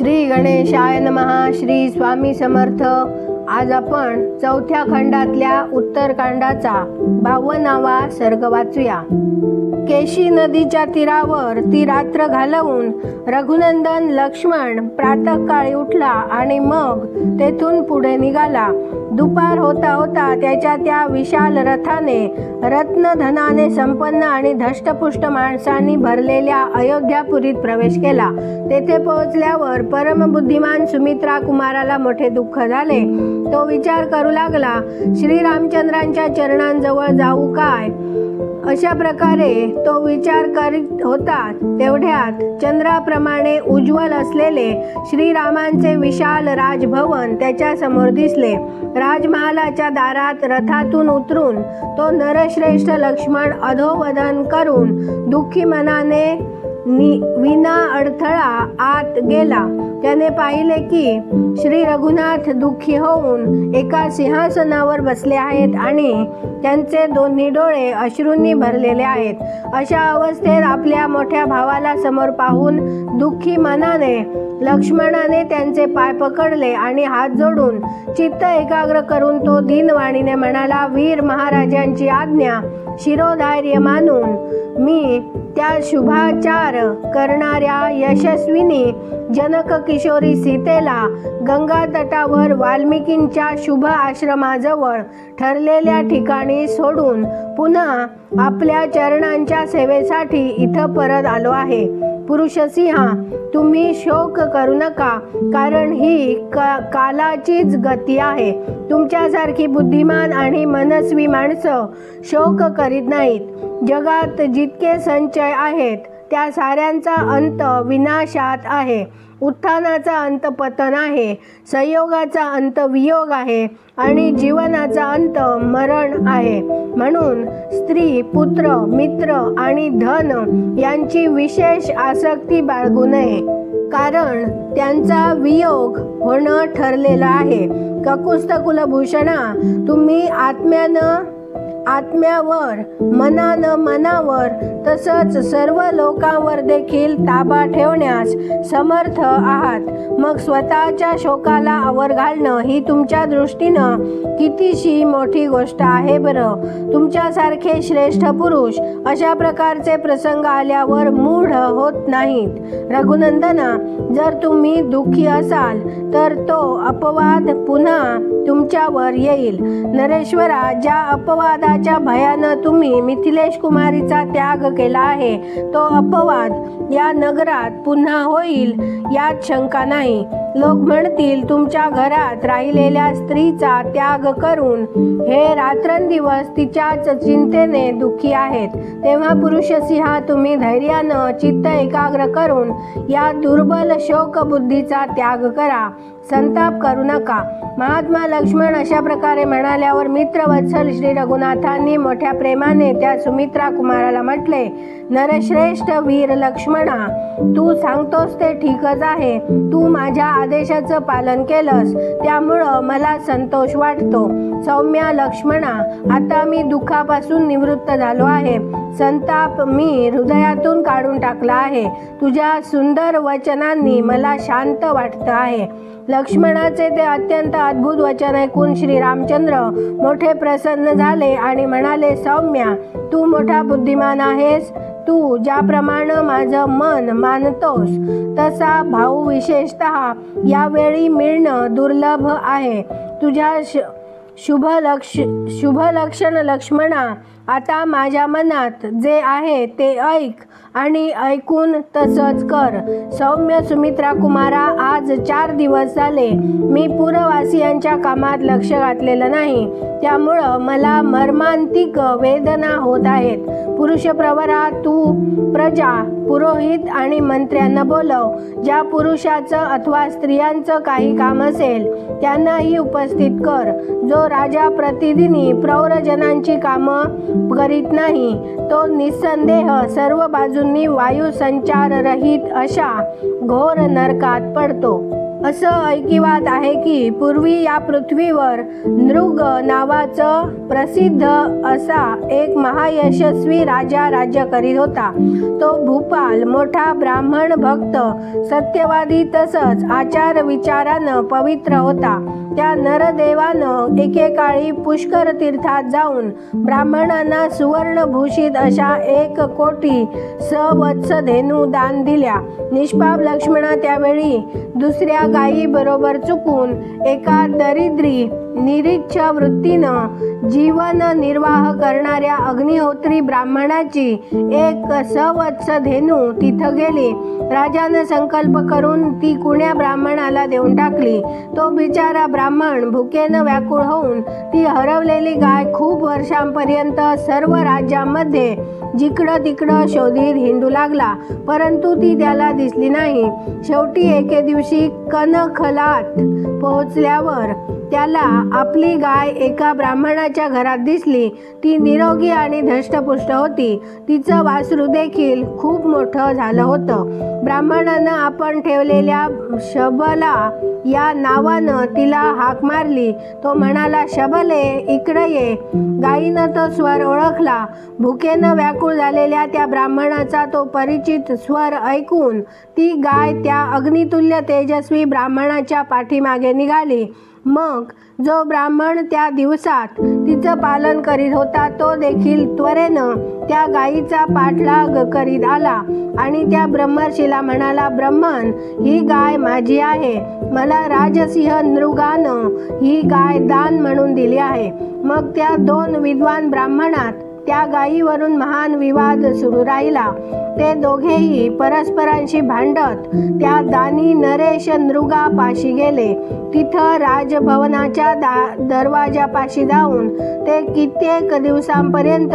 श्री गणेशाय नमः. श्री स्वामी समर्थ. आज आपण चौथ्या खंडातल्या उत्तरकांडाचा 52वा सर्ग वाचूया. केशी नदीच्या तीरावर ती रात्र घालवून रघुनंदन लक्ष्मण प्रातःकाळी उठला आणि मग तेथून पुढे निघाला. दुपार होता होता त्याच्या त्या विशाल रथाने रत्नधनाने संपन्न आणि धष्टपुष्ट माणसांनी भरलेल्या अयोध्यापुरीत प्रवेश केला. तेथे पोहोचल्यावर परमबुद्धिमान सुमित्रा कुमाराला मोठे दुःख झाले. तो विचार करू लागला, श्रीरामचंद्रांच्या चरणांजवळ जाऊ काय? अशा प्रकारे तो विचार करीत होता. तेवढ्यात चंद्राप्रमाणे उज्ज्वल असलेले श्रीरामांचे विशाल राजभवन त्याच्या समोर दिसले. राजमहालाच्या दारात रथातून उतरून तो नरश्रेष्ठ लक्ष्मण अधोवदन करून दुःखी मनाने विना अडथळा आत गेला. त्याने पाहिले की श्री रघुनाथ दुःखी होऊन एका सिंहासनावर बसले आहेत आणि त्यांचे दोन्ही डोळे अश्रूंनी भरलेले आहेत. अशा अवस्थेत आपल्या मोठ्या भावाला समोर पाहून दुःखी मनाने लक्ष्मणाने त्यांचे पाय पकडले आणि हात जोडून चित्त एकाग्र करून तो दीनवाणीने म्हणाला, वीर महाराजांची आज्ञा शिरोधार्य मानून मी त्या शुभाचार करणाऱ्या यशस्विनी जनक किशोरी सीतेला गंगा तटावर वाल्मिकींच्या शुभ आश्रमाजवळ ठरलेल्या ठिकाणी सोडून पुन्हा आपल्या चरणांच्या सेवेसाठी इथं परत आलो आहे. पुरुषसिंहा, तुम्ही शोक करू नका, कारण ही कालाचीच गती आहे. तुमच्यासारखी बुद्धिमान आणि मनस्वी माणसं शोक करीत नाहीत. जगात जितके संचय आहेत त्या साऱ्यांचा अंत विनाशात आहे. उत्थानाचा अंत पतन आहे, संयोगाचा अंत वियोग आहे आणि जीवनाचा अंत मरण आहे. म्हणून स्त्री, पुत्र, मित्र आणि धन यांची विशेष आसक्ती बाळगू नये, कारण त्यांचा वियोग होणं ठरलेलं आहे. ककुस्थ कुलभूषणा, तुम्ही आत्म्यावर, मनावर तसंच सर्व लोकांवर देखील ताबा ठेवण्यास समर्थ आहात. मग स्वतःच्या शोकाला आवर घालणं ही तुमच्या दृष्टीनं कितीशी मोठी गोष्ट आहे बरं. तुमच्यासारखे श्रेष्ठ पुरुष अशा प्रकारचे प्रसंग आल्यावर मूढ होत नाहीत. रघुनंदना, जर तुम्ही दुःखी असाल तर तो अपवाद पुन्हा तुमच्यावर येईल. नरेश्वरा, ज्या अपवादाच्या भयानं तुम्ही मिथिलेश कुमारीचा त्याग केला आहे तो अपवाद या नगरात पुन्हा होईल यात शंका नाही. लोक म्हणतील, तुमच्या घरात राहिलेल्या स्त्रीचा त्याग करून हे रात्रंदिवस तिच्याच चिंतेने दुःखी आहेत. तेव्हा पुरुषसिंहा, तुम्ही धैर्यानं चित्त एकाग्र करून या दुर्बल शोक बुद्धीचा त्याग करा, संताप करू नका. महात्मा लक्ष्मण अशा प्रकारे म्हणाल्यावर मित्रवत्सल श्री रघुनाथांनी मोठ्या प्रेमाने त्या सुमित्रा कुमाराला म्हटले, नरश्रेष्ठ वीर लक्ष्मणा, तू सांगतोस ते ठीकच आहे. तू माझ्या आदेशाचं पालन केलंस त्यामुळं मला संतोष वाटतो. सौम्या लक्ष्मणा, आता मी दुःखापासून निवृत्त झालो आहे. संताप मी हृदयातून काढून टाकला आहे. तुझ्या सुंदर वचनांनी मला शांत वाटतं आहे. लक्ष्मणाचे ते अत्यंत अद्भुत वचन ऐकून श्री रामचंद्र मोठे प्रसन्न झाले आणि म्हणाले, सौम्या, तू मोठा बुद्धिमान आहेस. तू ज्याप्रमाणे माझं मन मानतोस तसा भाऊ विशेषतः यावेळी मिळणं दुर्लभ आहे. तुझ्या शुभलक्षण लक्ष्मणा, आता माझ्या मनात जे आहे ते ऐक आणि ऐकून तसंच कर. सौम्य सुमित्रा कुमारा, आज 4 दिवस झाले मी पुरवासियांच्या कामात लक्ष घातलेलं नाही. त्यामुळं मला मर्मांतिक वेदना होत आहेत. पुरुषप्रवरा, तू प्रजा, पुरोहित आणि मंत्र्यांना बोलव. ज्या पुरुषाचं अथवा स्त्रियांचं काही काम असेल त्यांनाही उपस्थित कर. जो राजा प्रतिदिनी प्रौरजनांची कामं करीत नाही तो निस्संदेह सर्व बाजूंनी वायू संचार रहित अशा घोर नरकात पडतो. असं ऐकिवात आहे की पूर्वी या पृथ्वीवर नृग नावाचं प्रसिद्ध असा एक महायशस्वी राजा राज्य करीत होता। तो भूपाल मोठा ब्राह्मण भक्त, सत्यवादी तसंच आचार विचारानं पवित्र होता। त्या नरदेवानं एकेकाळी पुष्कर तीर्थात जाऊन ब्राह्मणांना सुवर्णभूषित अशा 1 कोटी सवत्स धेनू दान दिल्या। निष्पाप लक्ष्मणा त्यावेळी दुसऱ्या गायी बरोबर चुकून एका दरिद्री निरीच्छ वृत्तीनं जीवन निर्वाह करणाऱ्या अग्निहोत्री ब्राह्मणाची 1 सवत्स धेनू तिथं गेली। राजानं संकल्प करून ती कुण्या ब्राह्मणाला देऊन टाकली। तो बिचारा ब्राह्मण भुकेनं व्याकुळ होऊन ती हरवलेली गाय खूप वर्षांपर्यंत सर्व राज्यामध्ये जिकडं तिकडं शोधीत हिंडू लागला, परंतु ती त्याला दिसली नाही। शेवटी एके दिवशी कनखलात पोहोचल्यावर त्याला आपली गाय एका ब्राह्मणाच्या घरात दिसली। ती निरोगी आणि धष्टपुष्ट होती। तिचं वासरू देखील खूप मोठं झालं होतं। ब्राह्मणानं आपण ठेवलेल्या शबला या नावानं तिला हाक मारली। तो म्हणाला, शबले इकडे ये। गायीनं तो स्वर ओळखला। भुकेनं व्याकुळ झालेल्या त्या ब्राह्मणाचा तो परिचित स्वर ऐकून ती गाय त्या अग्नितुल्य तेजस्वी ब्राह्मणाच्या पाठीमागे निघाली। मग जो ब्राह्मण त्या दिवसात तिचं पालन करीत होता तो देखील त्वरेनं त्या गायीचा पाठलाग करीत आला आणि त्या ब्रह्मर्षीला म्हणाला, ब्रह्मन, ही गाय माझी आहे। मला राजसिंह नृगानं ही गाय दान म्हणून दिली आहे। मग त्या 2 विद्वान ब्राह्मणात त्या गायीवरून महान विवाद सुरू राहिला। ते दोघेही परस्परांशी भांडत त्या दानी नरेश नृगापाशी गेले। तिथं राजभवनाच्या दरवाजापाशी जाऊन ते कित्येक दिवसांपर्यंत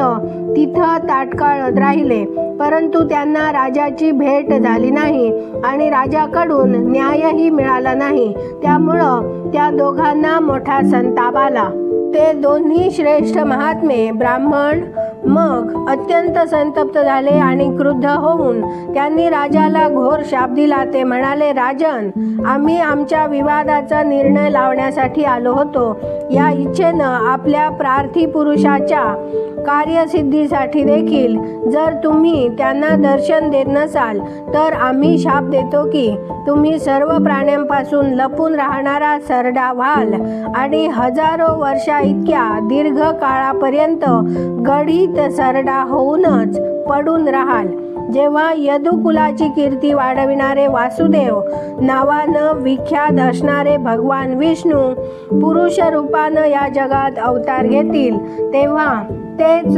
तिथं ताटकळत राहिले, परंतु त्यांना राजाची भेट झाली नाही आणि राजाकडून न्यायही मिळाला नाही। त्यामुळं त्या दोघांना मोठा संताप आला। ते दोन्ही श्रेष्ठ महात्मे ब्राह्मण मग अत्यंत संतप्त झाले आणि क्रुद्ध होऊन त्यांनी राजाला घोर शाप दिला। ते म्हणाले, राजन, आम्ही आमच्या विवादाचा निर्णय लावण्यासाठी आलो होतो। या इच्छेनं आपल्या प्रार्थी पुरुषाच्या कार्यसिद्धीसाठी देखील जर तुम्ही त्यांना दर्शन देत नसाल तर आम्ही शाप देतो की तुम्ही सर्व प्राण्यांपासून लपून राहणारा सरडा व्हाल आणि हजारो वर्षा इतक्या दीर्घ काळापर्यंत गढीत सरडा होऊनच पडून राहाल। जेव्हा यदुकुलाची कीर्ती वाढविणारे वासुदेव नावानं विख्यात असणारे भगवान विष्णू पुरुष रूपानं या जगात अवतार घेतील, तेव्हा तेच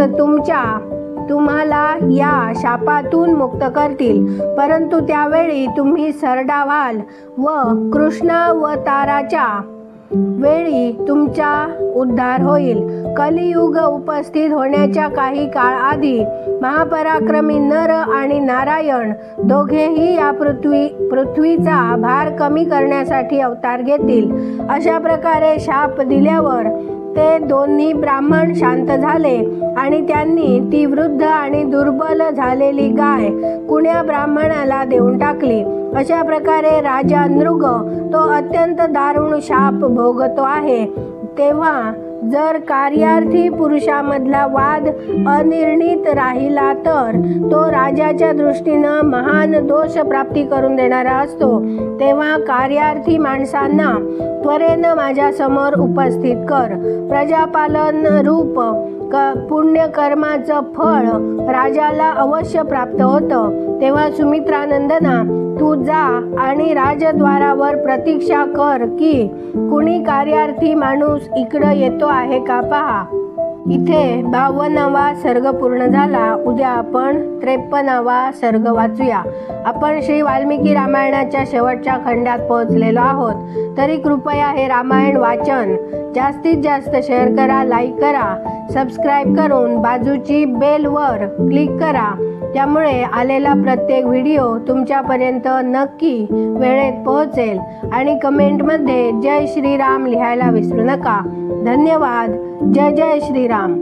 तुम्हाला या शापातून मुक्त करतील। परंतु त्यावेळी तुम्ही सरडा व्हाल व कृष्णावताराच्या वेळी तुमचा उद्धार होईल। कलियुग उपस्थित होण्याच्या काही काळ आधी महापराक्रमी नर आणि नारायण दोघेही या पृथ्वीचा भार कमी करण्यासाठी अवतार घेतील। अशा प्रकारे शाप दिल्यावर ते दोन्ही ब्राह्मण शांत झाले आणि त्यांनी ती वृद्ध आणि दुर्बल झालेली गाय कुण्या ब्राह्मणाला देऊन टाकली। अशा प्रकारे राजा नृग तो अत्यंत दारुण शाप भोगतो आहे। तेव्हा जर कार्यार्थी पुरुषामधला वाद अनिर्णित राहिला तर तो राजाच्या दृष्टीनं महान दोष प्राप्ती करून देणारा असतो। तेव्हा कार्यार्थी माणसांना त्वरेनं माझ्या समोर उपस्थित कर। प्रजापालन रूप पुण्यकर्माचं फळ राजाला अवश्य प्राप्त होतं। तेव्हा सुमित्रानंदना, तू जा आणि राजद्वारावर प्रतीक्षा कर की कुणी कार्यार्थी माणूस इकडं येतो आहे का पहा। इथे 52वा सर्ग पूर्ण झाला। उद्या आपण 53वा सर्ग वाचूया। आपण श्री वाल्मिकी रामायणाच्या शेवटच्या खंडात पोहोचलेलो आहोत। तरी कृपया हे रामायण वाचन जास्तीत जास्त शेअर करा, लाईक करा, सबस्क्राईब करून बाजूची बेलवर क्लिक करा। त्यामुळे आलेला प्रत्येक व्हिडिओ तुमच्यापर्यंत नक्की वेळेत पोहोचेल। आणि कमेंटमध्ये जय श्रीराम लिहायला विसरू नका। धन्यवाद। जय जय श्रीराम।